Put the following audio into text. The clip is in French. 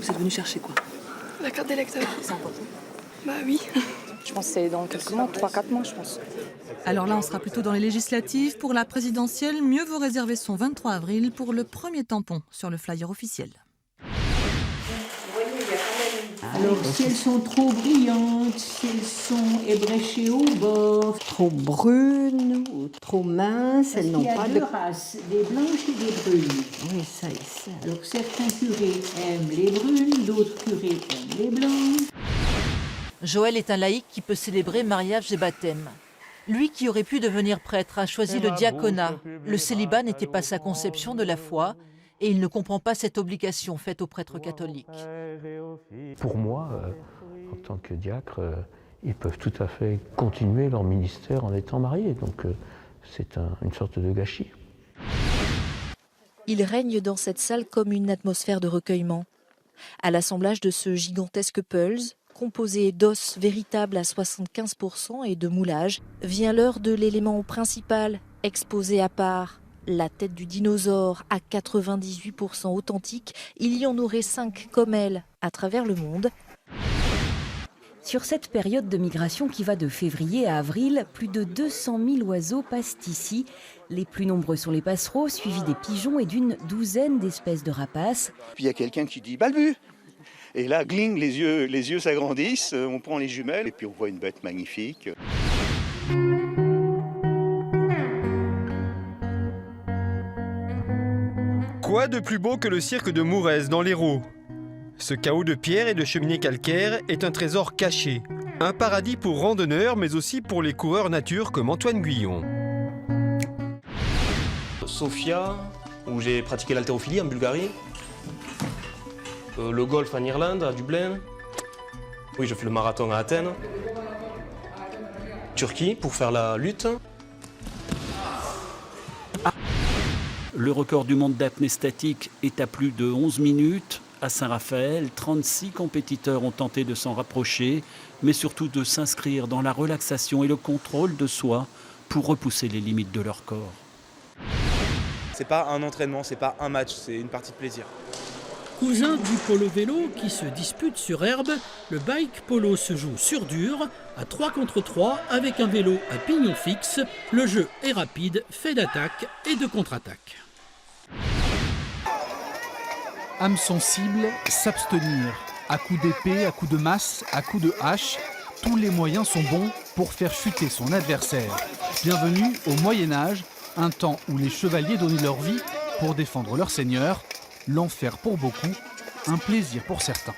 Vous êtes venu chercher quoi? La carte d'électeur. C'est important. Bah oui. Je pense que c'est dans quelques mois, 3-4 mois, je pense. Alors là, on sera plutôt dans les législatives. Pour la présidentielle, mieux vaut réserver son 23 avril pour le premier tampon sur le flyer officiel. Alors, si elles sont trop brillantes, si elles sont ébréchées au bord, Trop brunes ou trop minces, elles n'ont il y a pas deux de... races, des blanches et des brunes. Oui, ça et ça. Alors, certains curés aiment les brunes, d'autres curés aiment les blanches. Joël est un laïc qui peut célébrer mariage et baptême. Lui qui aurait pu devenir prêtre a choisi le diaconat. Le célibat n'était pas sa conception de la foi et il ne comprend pas cette obligation faite aux prêtres catholiques. Pour moi, en tant que diacre, ils peuvent tout à fait continuer leur ministère en étant mariés. Donc c'est une sorte de gâchis. Il règne dans cette salle comme une atmosphère de recueillement. À l'assemblage de ce gigantesque pulse, composé d'os véritables à 75% et de moulage, vient l'heure de l'élément principal, exposé à part. La tête du dinosaure à 98% authentique, il y en aurait 5 comme elle à travers le monde. Sur cette période de migration qui va de février à avril, plus de 200 000 oiseaux passent ici. Les plus nombreux sont les passereaux, suivis des pigeons et d'une douzaine d'espèces de rapaces. Puis il y a quelqu'un qui dit « Balbu !» Et là, gling, les yeux s'agrandissent, on prend les jumelles et puis on voit une bête magnifique. Quoi de plus beau que le cirque de Mourez dans l'Hérault? Ce chaos de pierres et de cheminées calcaires est un trésor caché, un paradis pour randonneurs mais aussi pour les coureurs nature comme Antoine Guyon. Sofia, où j'ai pratiqué l'haltérophilie en Bulgarie. Le golf en Irlande, à Dublin. Oui, je fais le marathon à Athènes. Turquie, pour faire la lutte. Le record du monde d'apnée statique est à plus de 11 minutes. À Saint-Raphaël, 36 compétiteurs ont tenté de s'en rapprocher, mais surtout de s'inscrire dans la relaxation et le contrôle de soi pour repousser les limites de leur corps. C'est pas un entraînement, c'est pas un match, c'est une partie de plaisir. Cousin du polo vélo qui se dispute sur herbe, le bike polo se joue sur dur, à 3 contre 3 avec un vélo à pignon fixe. Le jeu est rapide, fait d'attaque et de contre-attaque. Âme sensible, s'abstenir. À coups d'épée, à coups de masse, à coups de hache, tous les moyens sont bons pour faire chuter son adversaire. Bienvenue au Moyen-Âge, un temps où les chevaliers donnaient leur vie pour défendre leur seigneur. L'enfer pour beaucoup, un plaisir pour certains.